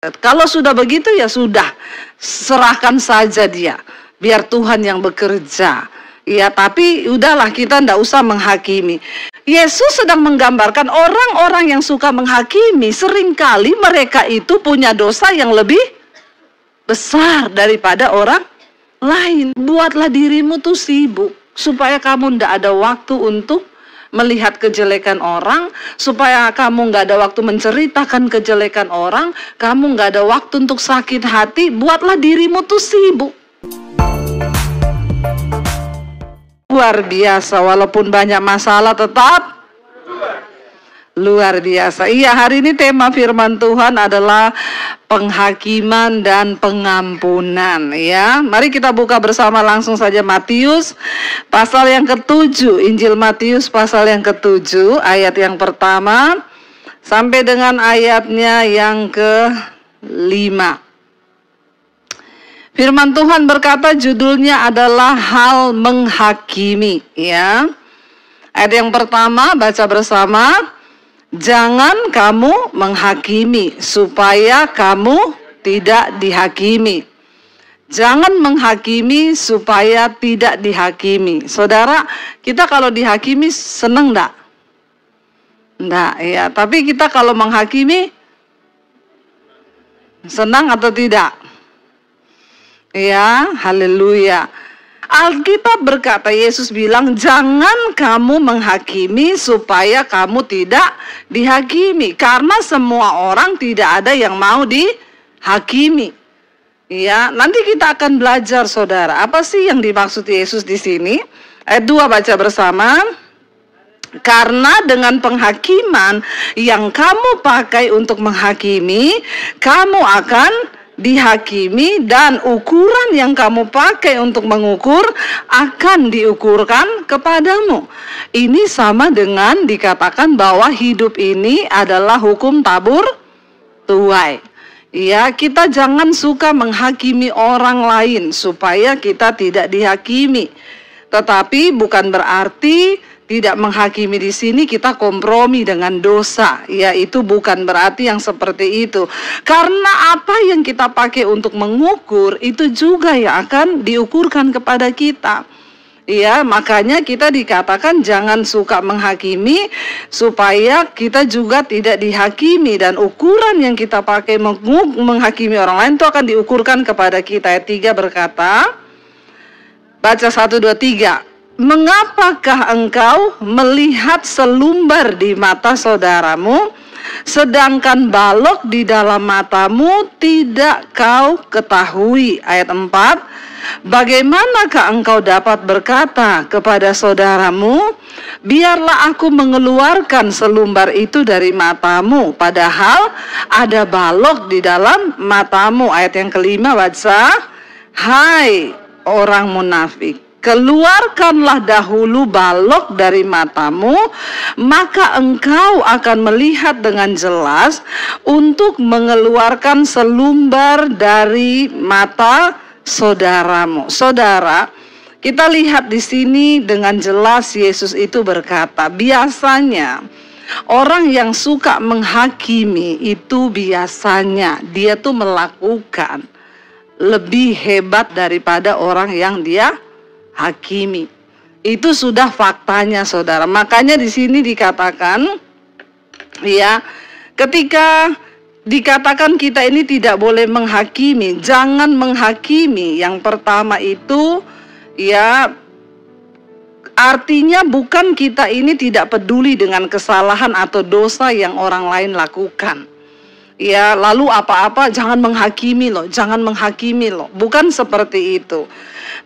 Kalau sudah begitu ya sudah, serahkan saja dia, biar Tuhan yang bekerja. Ya, tapi udahlah, kita ndak usah menghakimi. Yesus sedang menggambarkan orang-orang yang suka menghakimi, seringkali mereka itu punya dosa yang lebih besar daripada orang lain. Buatlah dirimu tuh sibuk, supaya kamu ndak ada waktu untuk melihat kejelekan orang, supaya kamu nggak ada waktu menceritakan kejelekan orang, kamu nggak ada waktu untuk sakit hati. Buatlah dirimu tuh sibuk. Luar biasa, walaupun banyak masalah tetap luar biasa. Iya, hari ini tema firman Tuhan adalah penghakiman dan pengampunan, ya. Mari kita buka bersama langsung saja Matius pasal yang ke-7. Injil Matius pasal yang ke-7, ayat yang pertama sampai dengan ayatnya yang ke-5. Firman Tuhan berkata, judulnya adalah hal menghakimi, ya. Ayat yang pertama baca bersama. Jangan kamu menghakimi supaya kamu tidak dihakimi. Jangan menghakimi supaya tidak dihakimi. Saudara, kita kalau dihakimi senang enggak? Enggak, ya. Tapi kita kalau menghakimi senang atau tidak? Ya, haleluya. Alkitab berkata, Yesus bilang, jangan kamu menghakimi supaya kamu tidak dihakimi. Karena semua orang tidak ada yang mau dihakimi. Ya, nanti kita akan belajar, saudara. Apa sih yang dimaksud Yesus di sini? Ayat 2 baca bersama. Karena dengan penghakiman yang kamu pakai untuk menghakimi, kamu akan dihakimi, dan ukuran yang kamu pakai untuk mengukur akan diukurkan kepadamu. Ini sama dengan dikatakan bahwa hidup ini adalah hukum tabur tuai. Ya, kita jangan suka menghakimi orang lain supaya kita tidak dihakimi. Tetapi bukan berarti tidak menghakimi di sini kita kompromi dengan dosa. Ya, itu bukan berarti yang seperti itu. Karena apa yang kita pakai untuk mengukur itu juga yang akan diukurkan kepada kita. Ya, makanya kita dikatakan jangan suka menghakimi supaya kita juga tidak dihakimi, dan ukuran yang kita pakai menghakimi orang lain itu akan diukurkan kepada kita. Ayat 3 berkata, baca 1, 2, 3. Mengapakah engkau melihat selumbar di mata saudaramu, sedangkan balok di dalam matamu tidak kau ketahui? Ayat 4. Bagaimanakah engkau dapat berkata kepada saudaramu, biarlah aku mengeluarkan selumbar itu dari matamu, padahal ada balok di dalam matamu? Ayat yang kelima baca. Hai orang munafik, keluarkanlah dahulu balok dari matamu, maka engkau akan melihat dengan jelas untuk mengeluarkan selumbar dari mata saudaramu. Saudara, kita lihat di sini dengan jelas Yesus itu berkata, biasanya orang yang suka menghakimi itu biasanya dia tuh melakukan lebih hebat daripada orang yang dia hakimi. Itu sudah faktanya, saudara. Makanya di sini dikatakan, ya, ketika dikatakan kita ini tidak boleh menghakimi, jangan menghakimi. Yang pertama itu, ya, artinya bukan kita ini tidak peduli dengan kesalahan atau dosa yang orang lain lakukan. Ya, lalu apa-apa jangan menghakimi loh, jangan menghakimi loh. Bukan seperti itu.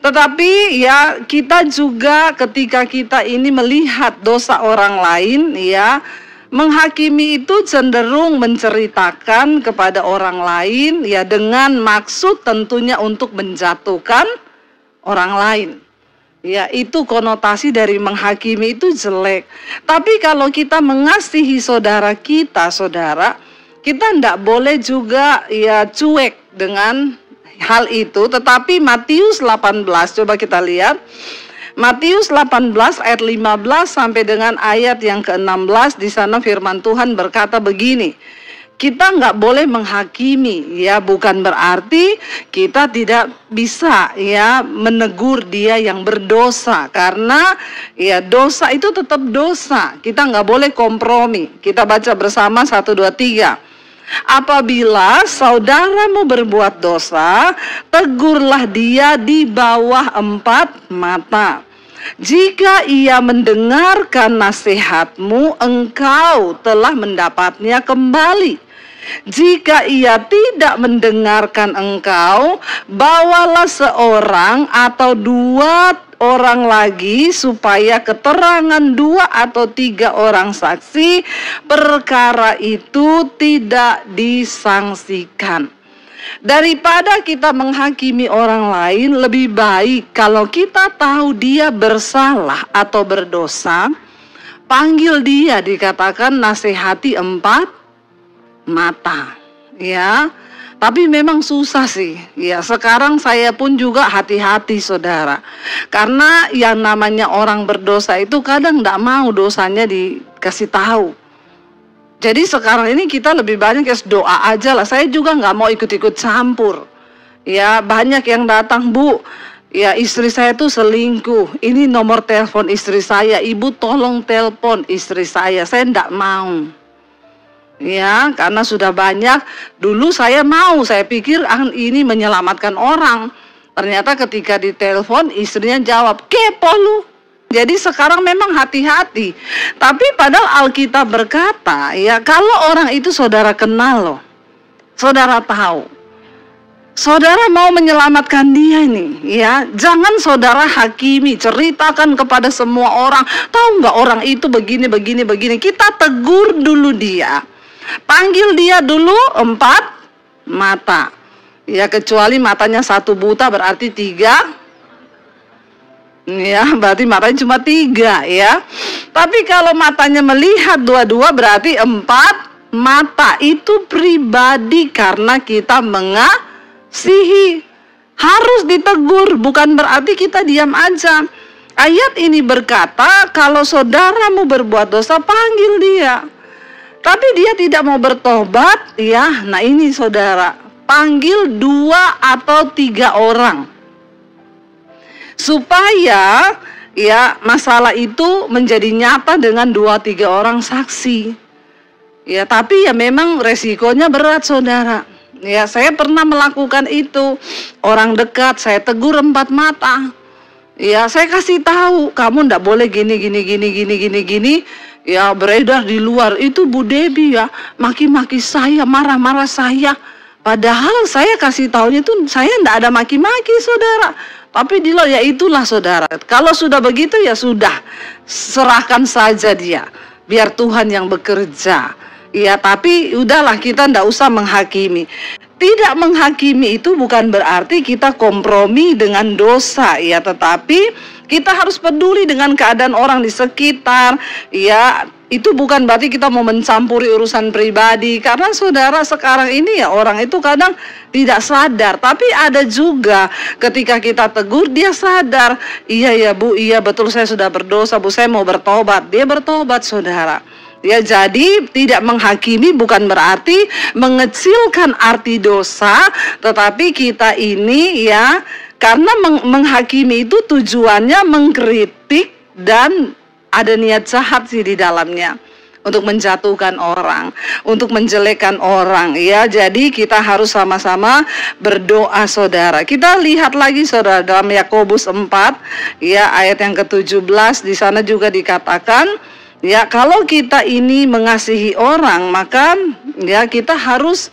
Tetapi ya, kita juga ketika kita ini melihat dosa orang lain, ya, menghakimi itu cenderung menceritakan kepada orang lain, ya, dengan maksud tentunya untuk menjatuhkan orang lain. Ya, itu konotasi dari menghakimi itu jelek. Tapi kalau kita mengasihi saudara kita, saudara, kita tidak boleh juga ya cuek dengan hal itu. Tetapi Matius 18, coba kita lihat. Matius 18 ayat 15 sampai dengan ayat yang ke-16, di sana firman Tuhan berkata begini. kita nggak boleh menghakimi, ya bukan berarti kita tidak bisa ya menegur dia yang berdosa, karena ya dosa itu tetap dosa, kita nggak boleh kompromi. Kita baca bersama 1, 2, 3. Apabila saudaramu berbuat dosa, tegurlah dia di bawah 4 mata. Jika ia mendengarkan nasihatmu, engkau telah mendapatnya kembali. Jika ia tidak mendengarkan engkau, bawalah seorang atau 2 orang lagi, supaya keterangan 2 atau 3 orang saksi perkara itu tidak disangsikan. Daripada kita menghakimi orang lain, lebih baik kalau kita tahu dia bersalah atau berdosa, panggil dia, dikatakan nasihati 4 mata, ya. Tapi memang susah sih, ya. Sekarang saya pun juga hati-hati, saudara, karena yang namanya orang berdosa itu kadang tidak mau dosanya dikasih tahu. Jadi sekarang ini kita lebih banyak doa aja lah. Saya juga nggak mau ikut-ikut campur. Ya, banyak yang datang, Bu, ya istri saya tuh selingkuh, ini nomor telepon istri saya, Ibu tolong telepon istri saya nggak mau. Ya, karena sudah banyak. Dulu saya mau, saya pikir ini menyelamatkan orang. Ternyata ketika ditelepon istrinya jawab, kepo lu. Jadi sekarang memang hati-hati. Tapi padahal Alkitab berkata, ya kalau orang itu saudara kenal loh, saudara tahu, saudara mau menyelamatkan dia ini, ya jangan saudara hakimi, ceritakan kepada semua orang. Tahu nggak orang itu begini. Kita tegur dulu dia. Panggil dia dulu 4 mata. Ya kecuali matanya 1 buta berarti 3. Ya berarti matanya cuma 3 ya. Tapi kalau matanya melihat 2 berarti 4 mata. Itu pribadi karena kita mengasihi. Harus ditegur, bukan berarti kita diam aja. Ayat ini berkata kalau saudaramu berbuat dosa, panggil dia. Tapi dia tidak mau bertobat, ya. Nah ini saudara, panggil 2 atau 3 orang, supaya ya masalah itu menjadi nyata dengan 2-3 orang saksi. Ya tapi ya memang resikonya berat, saudara. Ya saya pernah melakukan itu. Orang dekat saya tegur 4 mata. Ya saya kasih tahu, kamu ndak boleh gini. Ya beredar di luar itu Bu Debbie ya maki-maki saya, marah-marah saya. Padahal saya kasih tahunya itu saya ndak ada maki-maki, saudara. Tapi di luar ya itulah, saudara. Kalau sudah begitu ya sudah, serahkan saja dia, biar Tuhan yang bekerja. Ya tapi udahlah, kita ndak usah menghakimi. Tidak menghakimi itu bukan berarti kita kompromi dengan dosa, ya, tetapi kita harus peduli dengan keadaan orang di sekitar. Ya, itu bukan berarti kita mau mencampuri urusan pribadi. Karena saudara sekarang ini ya orang itu kadang tidak sadar. Tapi ada juga ketika kita tegur dia sadar. Iya ya Bu, iya betul saya sudah berdosa Bu, saya mau bertobat. Dia bertobat, saudara. Ya jadi tidak menghakimi bukan berarti mengecilkan arti dosa. Tetapi kita ini ya, karena menghakimi itu tujuannya mengkritik dan ada niat jahat sih di dalamnya, untuk menjatuhkan orang, untuk menjelekkan orang, ya. Jadi kita harus sama-sama berdoa, saudara. Kita lihat lagi, saudara, dalam Yakobus 4 ya ayat yang ke-17, di sana juga dikatakan ya kalau kita ini mengasihi orang, maka ya kita harus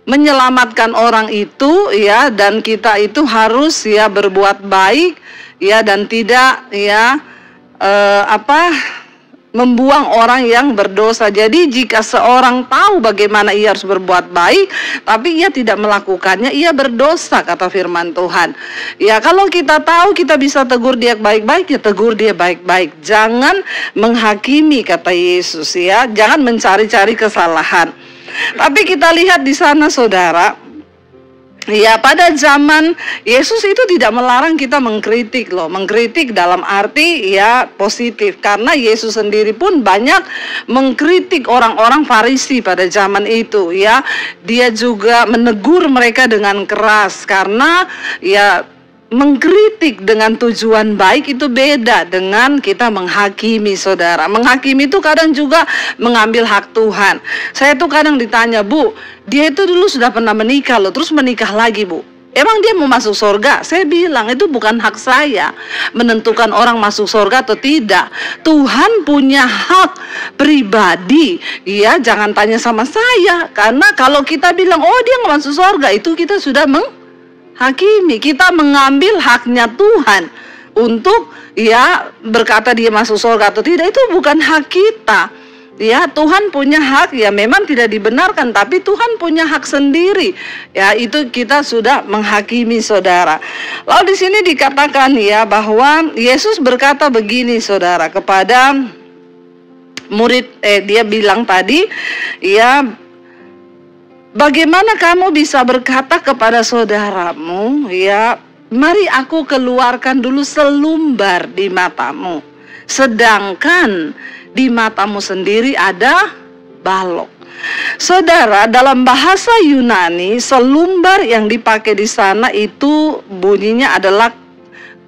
menyelamatkan orang itu, ya, dan kita itu harus ya berbuat baik, ya, dan tidak ya membuang orang yang berdosa. Jadi jika seorang tahu bagaimana ia harus berbuat baik, tapi ia tidak melakukannya, ia berdosa, kata firman Tuhan. Ya kalau kita tahu kita bisa tegur dia baik-baik, ya tegur dia baik-baik. Jangan menghakimi, kata Yesus, ya. Jangan mencari-cari kesalahan. Tapi kita lihat di sana, saudara, Ya, pada zaman Yesus itu tidak melarang kita mengkritik loh. Mengkritik dalam arti ya positif. Karena Yesus sendiri pun banyak mengkritik orang-orang Farisi pada zaman itu ya. Dia juga menegur mereka dengan keras karena ya mengkritik dengan tujuan baik itu beda dengan kita menghakimi, saudara. Menghakimi itu kadang juga mengambil hak Tuhan. Saya tuh kadang ditanya, Bu, dia itu dulu sudah pernah menikah loh, terus menikah lagi, Bu. Emang dia mau masuk surga? Saya bilang itu bukan hak saya menentukan orang masuk surga atau tidak. Tuhan punya hak pribadi. Ya, jangan tanya sama saya. Karena kalau kita bilang, oh dia nggak masuk surga, itu kita sudah hakimi, kita mengambil haknya Tuhan untuk ya berkata dia masuk surga atau tidak, itu bukan hak kita. Ya, Tuhan punya hak, ya memang tidak dibenarkan, tapi Tuhan punya hak sendiri. Ya, itu kita sudah menghakimi, saudara. Lalu di sini dikatakan ya bahwa Yesus berkata begini, saudara, kepada murid, dia bilang tadi, ya, bagaimana kamu bisa berkata kepada saudaramu, ya, mari aku keluarkan dulu selumbar di matamu, sedangkan di matamu sendiri ada balok. Saudara, dalam bahasa Yunani, selumbar yang dipakai di sana itu bunyinya adalah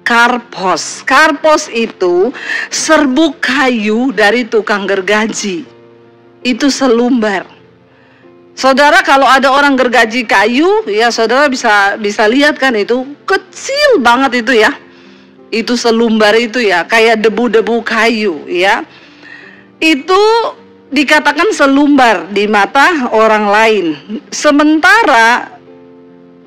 karpos. Karpos itu serbuk kayu dari tukang gergaji. Itu selumbar. Saudara, kalau ada orang gergaji kayu, ya saudara bisa lihat kan, itu kecil banget itu ya. Itu selumbar itu ya, kayak debu-debu kayu ya. Itu dikatakan selumbar di mata orang lain. Sementara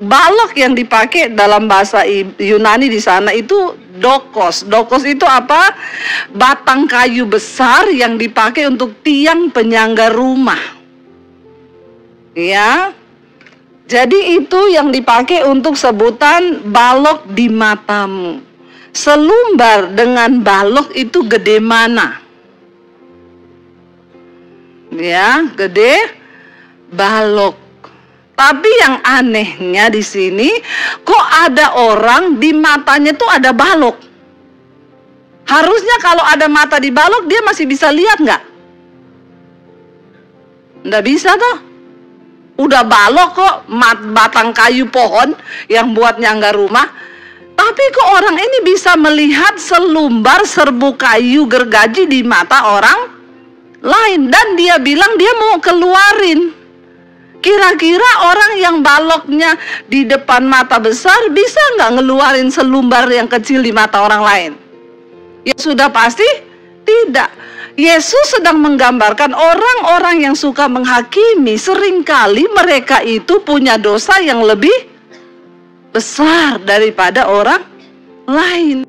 balok yang dipakai dalam bahasa Yunani di sana itu dokos. Dokos itu apa? Batang kayu besar yang dipakai untuk tiang penyangga rumah. Ya, jadi itu yang dipakai untuk sebutan balok di matamu. Selumbar dengan balok itu gede mana? Ya, gede balok. Tapi yang anehnya di sini, kok ada orang di matanya tuh ada balok? Harusnya kalau ada mata di balok, dia masih bisa lihat nggak? Nggak bisa toh. Udah balok kok, batang kayu pohon yang buat nyangga rumah. Tapi kok orang ini bisa melihat selumbar serbuk kayu gergaji di mata orang lain, dan dia bilang dia mau keluarin. Kira-kira orang yang baloknya di depan mata besar bisa nggak ngeluarin selumbar yang kecil di mata orang lain? Ya sudah pasti tidak. Yesus sedang menggambarkan orang-orang yang suka menghakimi, seringkali mereka itu punya dosa yang lebih besar daripada orang lain.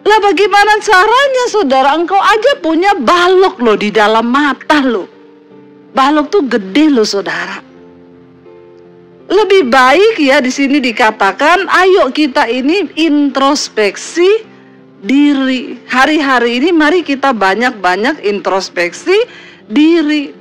Lah bagaimana caranya, saudara? Engkau aja punya balok loh di dalam mata loh. Balok tuh gede loh, saudara. Lebih baik ya di sini dikatakan, ayo kita ini introspeksi diri. Hari-hari ini mari kita banyak-banyak introspeksi diri.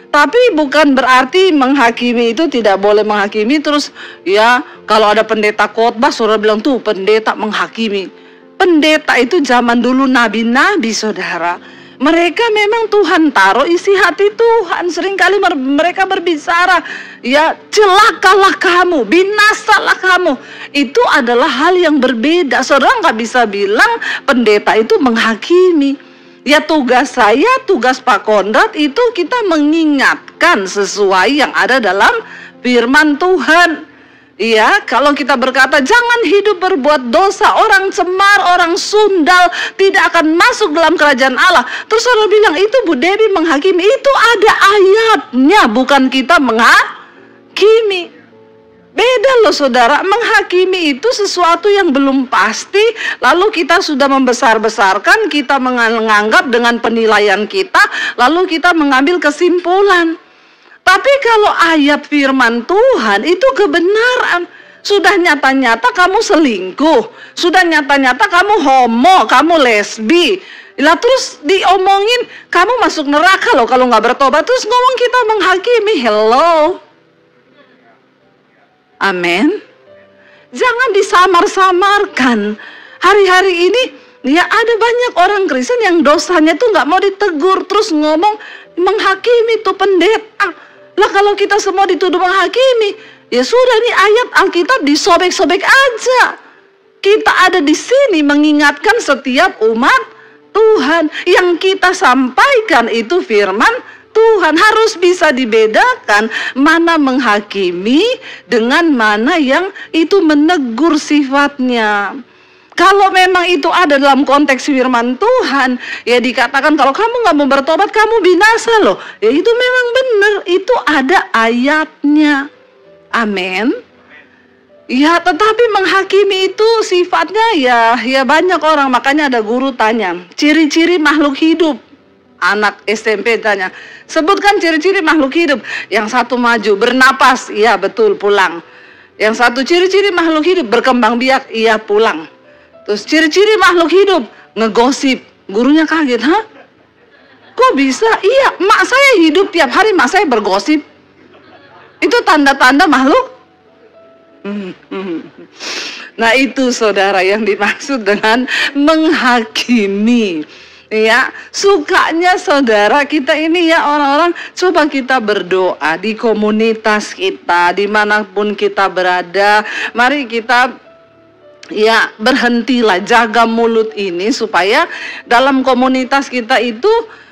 Tapi bukan berarti menghakimi itu tidak boleh menghakimi. Terus ya kalau ada pendeta khotbah, saudara bilang tuh pendeta menghakimi. Pendeta itu zaman dulu nabi-nabi, saudara. Mereka memang Tuhan taruh isi hati Tuhan. Seringkali mereka berbicara, ya celakalah kamu, binasalah kamu. Itu adalah hal yang berbeda. Saudara nggak bisa bilang pendeta itu menghakimi. Ya tugas saya, tugas Pak Kondrat itu kita mengingatkan sesuai yang ada dalam firman Tuhan. Iya, kalau kita berkata jangan hidup berbuat dosa, orang cemar, orang sundal tidak akan masuk dalam kerajaan Allah. Terus saudara bilang itu Bu Debbie menghakimi. Itu ada ayatnya, bukan kita menghakimi. Beda loh saudara, menghakimi itu sesuatu yang belum pasti, lalu kita sudah membesar-besarkan, kita menganggap dengan penilaian kita, lalu kita mengambil kesimpulan. Tapi kalau ayat firman Tuhan itu kebenaran. Sudah nyata-nyata kamu selingkuh, sudah nyata-nyata kamu homo, kamu lesbi. Lah terus diomongin kamu masuk neraka loh kalau nggak bertobat. Terus ngomong kita menghakimi. Hello. Amin. Jangan disamar-samarkan. Hari-hari ini ya ada banyak orang Kristen yang dosanya tuh nggak mau ditegur, terus ngomong menghakimi tuh pendeta. Lah kalau kita semua dituduh menghakimi, ya sudah nih ayat Alkitab disobek-sobek aja. Kita ada di sini mengingatkan setiap umat Tuhan. Yang kita sampaikan itu firman Tuhan. Harus bisa dibedakan mana menghakimi dengan mana yang itu menegur sifatnya. Kalau memang itu ada dalam konteks firman Tuhan, ya dikatakan kalau kamu nggak mau bertobat, kamu binasa loh. Ya itu memang benar, itu ada ayatnya. Amin. Ya, tetapi menghakimi itu sifatnya ya banyak orang. Makanya ada guru tanya, ciri-ciri makhluk hidup. Anak SMP tanya, sebutkan ciri-ciri makhluk hidup. Yang satu maju, bernapas, iya betul, pulang. Yang satu ciri-ciri makhluk hidup, berkembang biak, iya pulang. Terus ciri-ciri makhluk hidup, ngegosip. Gurunya kaget, hah? Kok bisa? Iya, mak saya hidup tiap hari, mak saya bergosip. Itu tanda-tanda makhluk. Nah itu saudara yang dimaksud dengan menghakimi. Ya, sukanya saudara kita ini ya orang-orang, coba kita berdoa di komunitas kita, dimanapun kita berada. Mari kita ya berhentilah jaga mulut ini supaya dalam komunitas kita itu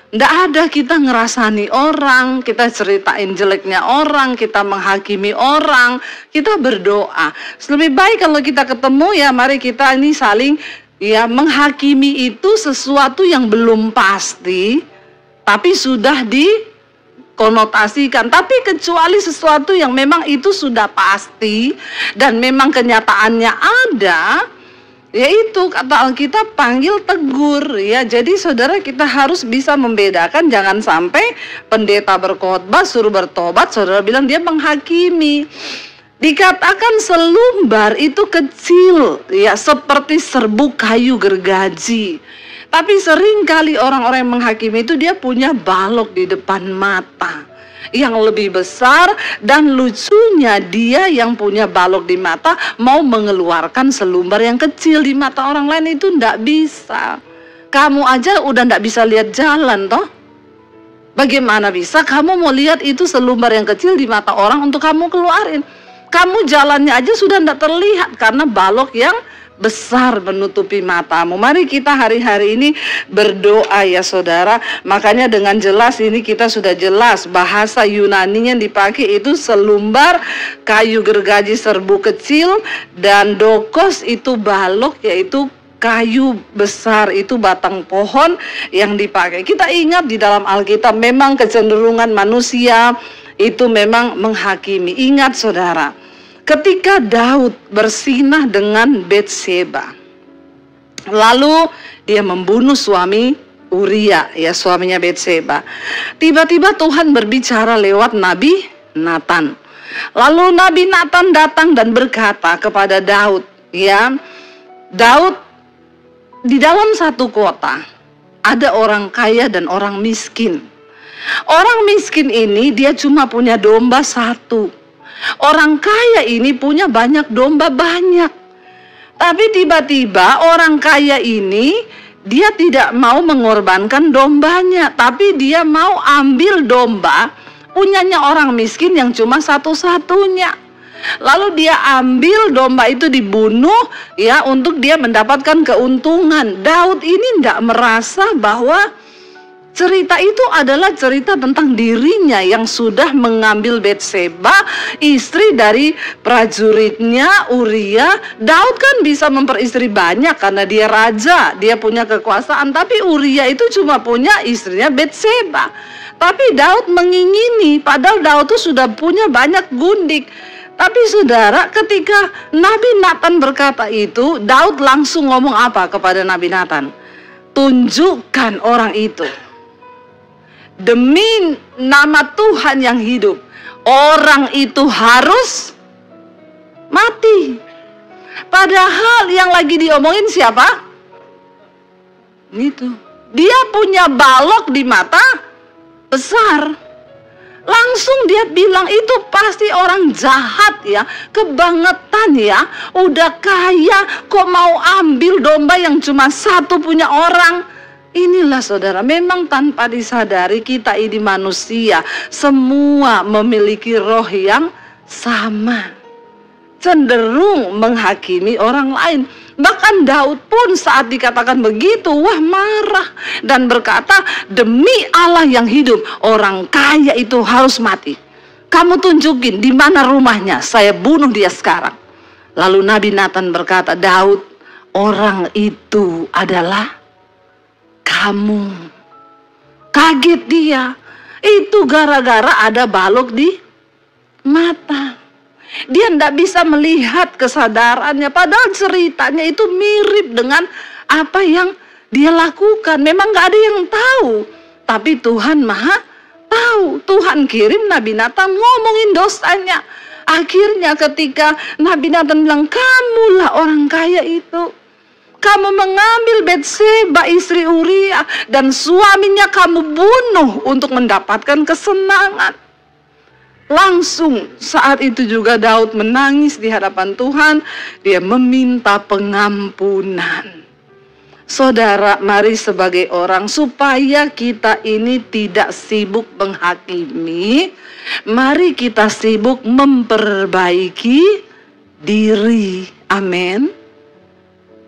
nggak ada kita ngerasani orang, kita ceritain jeleknya orang, kita menghakimi orang. Kita berdoa. Lebih baik kalau kita ketemu ya mari kita ini saling ya menghakimi itu sesuatu yang belum pasti, tapi sudah dikonotasikan. Tapi kecuali sesuatu yang memang itu sudah pasti dan memang kenyataannya ada, yaitu kata Alkitab panggil tegur ya. Jadi saudara kita harus bisa membedakan, jangan sampai pendeta berkhotbah suruh bertobat, saudara bilang dia menghakimi. Dikatakan selumbar itu kecil ya seperti serbuk kayu gergaji. Tapi seringkali orang-orang yang menghakimi itu dia punya balok di depan mata yang lebih besar, dan lucunya dia yang punya balok di mata mau mengeluarkan selumbar yang kecil di mata orang lain itu ndak bisa. Kamu aja udah ndak bisa lihat jalan toh. Bagaimana bisa kamu mau lihat itu selumbar yang kecil di mata orang untuk kamu keluarin? Kamu jalannya aja sudah ndak terlihat karena balok yang besar menutupi matamu. Mari kita hari-hari ini berdoa ya saudara. Makanya dengan jelas ini kita sudah jelas bahasa Yunani yang dipakai itu selumbar kayu gergaji serbuk kecil, dan dokos itu balok yaitu kayu besar, itu batang pohon yang dipakai. Kita ingat di dalam Alkitab memang kecenderungan manusia itu memang menghakimi. Ingat saudara, ketika Daud bersinah dengan Betseba, lalu dia membunuh suami Uria, ya suaminya Betseba. Tiba-tiba Tuhan berbicara lewat Nabi Nathan. Lalu Nabi Nathan datang dan berkata kepada Daud, ya Daud, di dalam satu kota ada orang kaya dan orang miskin. Orang miskin ini dia cuma punya domba satu. Orang kaya ini punya banyak domba banyak. Tapi tiba-tiba orang kaya ini dia tidak mau mengorbankan dombanya, tapi dia mau ambil domba punyanya orang miskin yang cuma satu-satunya. Lalu dia ambil domba itu dibunuh ya untuk dia mendapatkan keuntungan. Daud ini tidak merasa bahwa cerita itu adalah cerita tentang dirinya yang sudah mengambil Betseba, istri dari prajuritnya Uria. Daud kan bisa memperistri banyak karena dia raja, dia punya kekuasaan. Tapi Uria itu cuma punya istrinya Betseba. Tapi Daud mengingini, padahal Daud itu sudah punya banyak gundik. Tapi saudara, ketika Nabi Nathan berkata itu, Daud langsung ngomong apa kepada Nabi Nathan? Tunjukkan orang itu. Demi nama Tuhan yang hidup, orang itu harus mati. Padahal yang lagi diomongin siapa? Gitu. Dia punya balok di mata besar. Langsung dia bilang itu pasti orang jahat ya, kebangetan ya, udah kaya kok mau ambil domba yang cuma satu punya orang. Inilah saudara, memang tanpa disadari kita ini manusia, semua memiliki roh yang sama, cenderung menghakimi orang lain. Bahkan Daud pun saat dikatakan begitu, wah marah dan berkata, demi Allah yang hidup, orang kaya itu harus mati. Kamu tunjukin di mana rumahnya, saya bunuh dia sekarang. Lalu Nabi Nathan berkata, Daud, orang itu adalah kamu. Kaget dia, itu gara-gara ada balok di mata. Dia tidak bisa melihat kesadarannya, padahal ceritanya itu mirip dengan apa yang dia lakukan. Memang gak ada yang tahu, tapi Tuhan maha tahu. Tuhan kirim Nabi Nathan ngomongin dosanya. Akhirnya ketika Nabi Nathan bilang, kamulah orang kaya itu, kamu mengambil Betseba istri Uria dan suaminya kamu bunuh untuk mendapatkan kesenangan. Langsung saat itu juga Daud menangis di hadapan Tuhan. Dia meminta pengampunan. Saudara, mari sebagai orang, supaya kita ini tidak sibuk menghakimi, mari kita sibuk memperbaiki diri. Amin.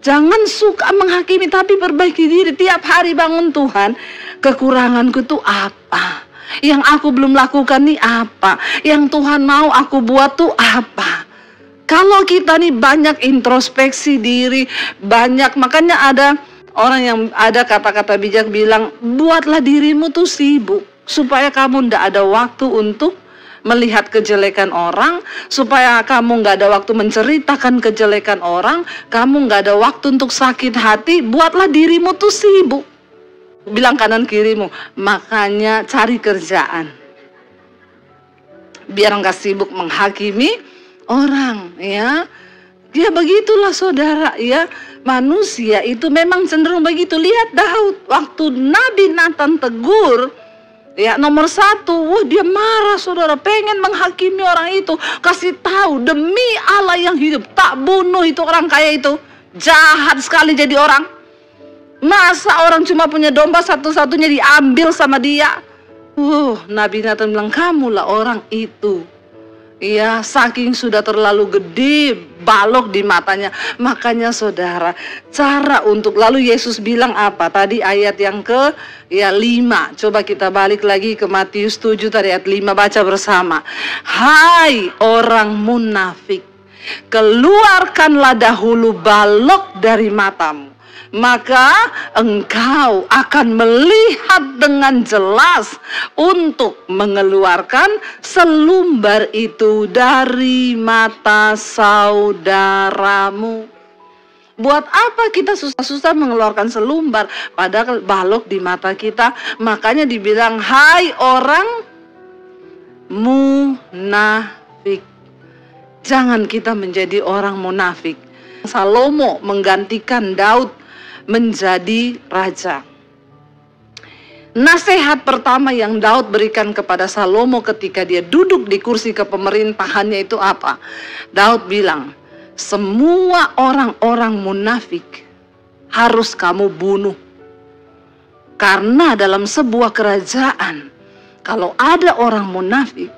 Jangan suka menghakimi, tapi perbaiki diri. Tiap hari bangun, Tuhan, kekuranganku itu apa? Yang aku belum lakukan nih apa? Yang Tuhan mau aku buat tuh apa? Kalau kita nih banyak introspeksi diri, banyak, makanya ada orang yang ada kata-kata bijak bilang, buatlah dirimu tuh sibuk, supaya kamu ndak ada waktu untuk melihat kejelekan orang, supaya kamu nggak ada waktu menceritakan kejelekan orang, kamu nggak ada waktu untuk sakit hati. Buatlah dirimu tuh sibuk. Bilang kanan kirimu, makanya cari kerjaan biar nggak sibuk menghakimi orang ya. Ya begitulah saudara ya, manusia itu memang cenderung begitu. Lihat Daud, waktu Nabi Nathan tegur ya, nomor satu, wah dia marah saudara, pengen menghakimi orang itu. Kasih tahu, demi Allah yang hidup, tak bunuh itu orang kaya itu. Jahat sekali jadi orang. Masa orang cuma punya domba satu-satunya diambil sama dia. Nabi Nathan bilang, kamulah orang itu. Ya, saking sudah terlalu gede balok di matanya. Makanya saudara, cara untuk, lalu Yesus bilang apa? Tadi ayat yang ke 5. Coba kita balik lagi ke Matius 7 tadi ayat 5, baca bersama. Hai orang munafik, keluarkanlah dahulu balok dari matamu, maka engkau akan melihat dengan jelas untuk mengeluarkan selumbar itu dari mata saudaramu. Buat apa kita susah-susah mengeluarkan selumbar, padahal balok di mata kita? Makanya dibilang, hai orang munafik. Jangan kita menjadi orang munafik. Salomo menggantikan Daud menjadi raja. Nasihat pertama yang Daud berikan kepada Salomo ketika dia duduk di kursi kepemerintahannya itu apa? Daud bilang, semua orang-orang munafik harus kamu bunuh. Karena dalam sebuah kerajaan, kalau ada orang munafik,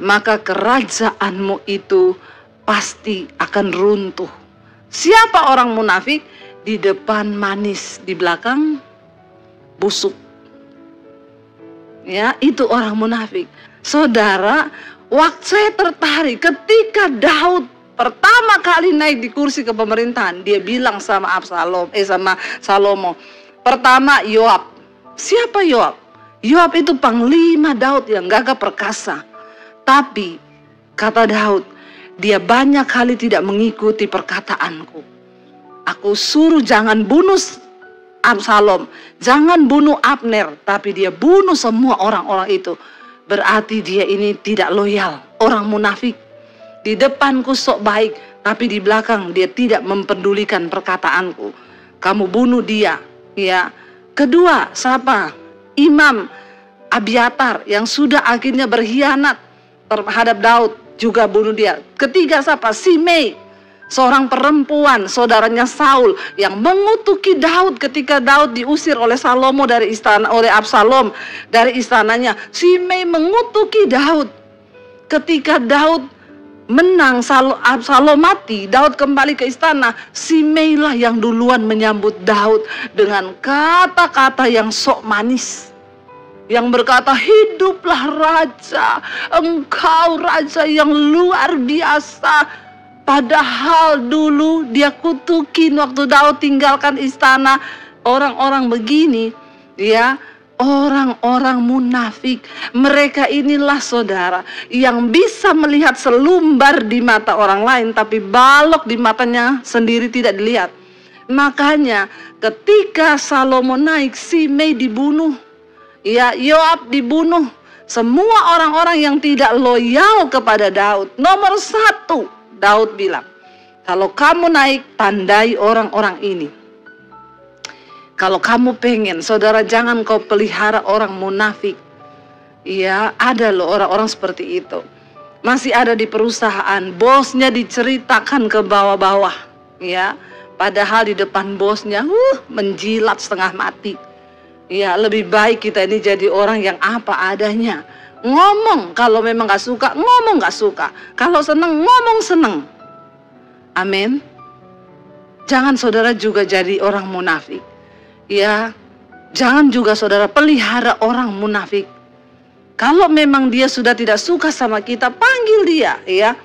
maka kerajaanmu itu pasti akan runtuh. Siapa orang munafik? Di depan manis, di belakang busuk. Ya, itu orang munafik. Saudara, waktu saya tertarik ketika Daud pertama kali naik di kursi kepemerintahan, dia bilang sama Salomo. Pertama Yoab. Siapa Yoab? Yoab itu panglima Daud yang gagah perkasa. Tapi kata Daud, dia banyak kali tidak mengikuti perkataanku. Aku suruh jangan bunuh Absalom, jangan bunuh Abner, tapi dia bunuh semua orang-orang itu. Berarti dia ini tidak loyal, orang munafik. Di depanku sok baik, tapi di belakang dia tidak mempedulikan perkataanku. Kamu bunuh dia, ya. Kedua, siapa? Imam Abiatar yang sudah akhirnya berkhianat terhadap Daud juga bunuh dia. Ketiga siapa? Simei, seorang perempuan saudaranya Saul yang mengutuki Daud ketika Daud diusir oleh Salomo dari istana, oleh Absalom dari istananya. Simei mengutuki Daud. Ketika Daud menang, Absalom mati, Daud kembali ke istana. Simei lah yang duluan menyambut Daud dengan kata-kata yang sok manis, yang berkata, hiduplah raja, engkau raja yang luar biasa. Padahal dulu dia kutukin waktu Daud tinggalkan istana. Orang-orang begini, ya, orang-orang munafik. Mereka inilah saudara yang bisa melihat selumbar di mata orang lain, tapi balok di matanya sendiri tidak dilihat. Makanya ketika Salomo naik, Simei dibunuh, ya, Yoab dibunuh. Semua orang-orang yang tidak loyal kepada Daud. Nomor satu, Daud bilang, kalau kamu naik, tandai orang-orang ini. Kalau kamu pengen, saudara, jangan kau pelihara orang munafik. Ya, ada loh orang-orang seperti itu. Masih ada di perusahaan, bosnya diceritakan ke bawah-bawah, ya. Padahal di depan bosnya, menjilat setengah mati. Ya, lebih baik kita ini jadi orang yang apa adanya. Ngomong kalau memang gak suka, ngomong gak suka. Kalau seneng, ngomong seneng. Amin. Jangan saudara juga jadi orang munafik. Ya, jangan juga saudara pelihara orang munafik. Kalau memang dia sudah tidak suka sama kita, panggil dia, ya.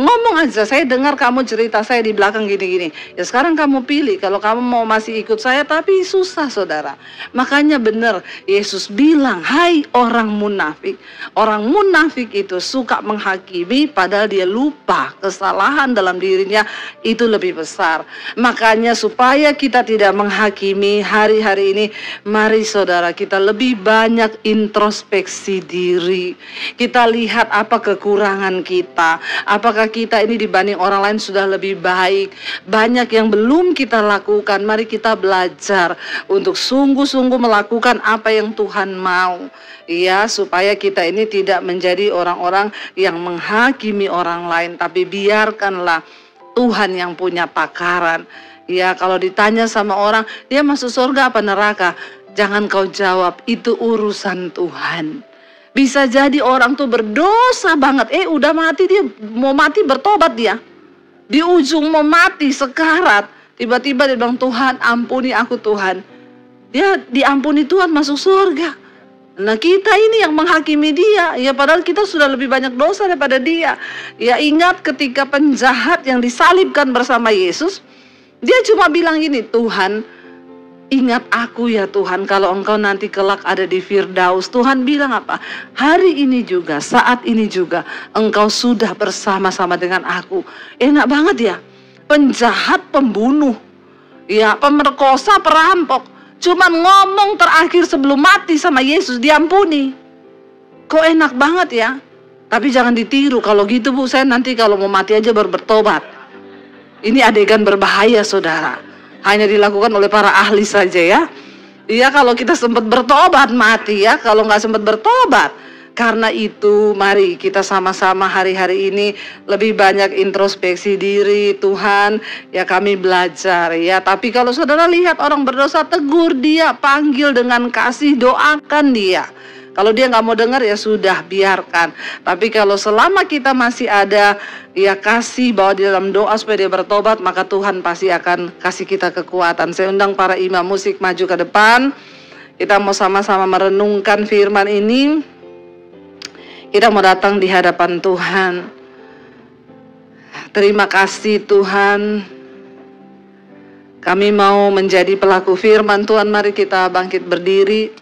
Ngomong aja, saya dengar kamu cerita saya di belakang gini-gini. Ya sekarang kamu pilih, kalau kamu mau masih ikut saya, tapi susah saudara. Makanya benar, Yesus bilang, hai orang munafik. Orang munafik itu suka menghakimi, padahal dia lupa kesalahan dalam dirinya itu lebih besar. Makanya supaya kita tidak menghakimi hari-hari ini, mari saudara kita lebih banyak introspeksi diri. Kita lihat apa kekurangan kita, apakah kita ini dibanding orang lain sudah lebih baik. Banyak yang belum kita lakukan. Mari kita belajar untuk sungguh-sungguh melakukan apa yang Tuhan mau, ya, supaya kita ini tidak menjadi orang-orang yang menghakimi orang lain, tapi biarkanlah Tuhan yang punya takaran. Ya, kalau ditanya sama orang, dia masuk surga apa neraka? Jangan kau jawab, itu urusan Tuhan. Bisa jadi orang tuh berdosa banget. Udah mati, dia mau mati bertobat dia. Di ujung mau mati sekarat, tiba-tiba dia bilang, Tuhan ampuni aku Tuhan. Dia diampuni Tuhan masuk surga. Nah kita ini yang menghakimi dia. Ya padahal kita sudah lebih banyak dosa daripada dia. Ya ingat ketika penjahat yang disalibkan bersama Yesus, dia cuma bilang gini, Tuhan ingat aku ya Tuhan, kalau engkau nanti kelak ada di Firdaus. Tuhan bilang apa? Hari ini juga, saat ini juga, engkau sudah bersama-sama dengan aku. Enak banget ya. Penjahat, pembunuh, ya pemerkosa, perampok, cuman ngomong terakhir sebelum mati sama Yesus, diampuni. Kok enak banget ya. Tapi jangan ditiru. Kalau gitu Bu, saya nanti kalau mau mati aja baru bertobat. Ini adegan berbahaya saudara. Hanya dilakukan oleh para ahli saja ya. Iya, kalau kita sempat bertobat mati ya, kalau nggak sempat bertobat. Karena itu mari kita sama-sama hari-hari ini lebih banyak introspeksi diri. Tuhan, ya kami belajar ya. Tapi kalau saudara lihat orang berdosa, tegur dia, panggil dengan kasih, doakan dia. Kalau dia nggak mau dengar ya sudah, biarkan. Tapi kalau selama kita masih ada, ya kasih bahwa di dalam doa supaya dia bertobat, maka Tuhan pasti akan kasih kita kekuatan. Saya undang para imam musik maju ke depan. Kita mau sama-sama merenungkan firman ini. Kita mau datang di hadapan Tuhan. Terima kasih Tuhan. Kami mau menjadi pelaku firman Tuhan. Mari kita bangkit berdiri.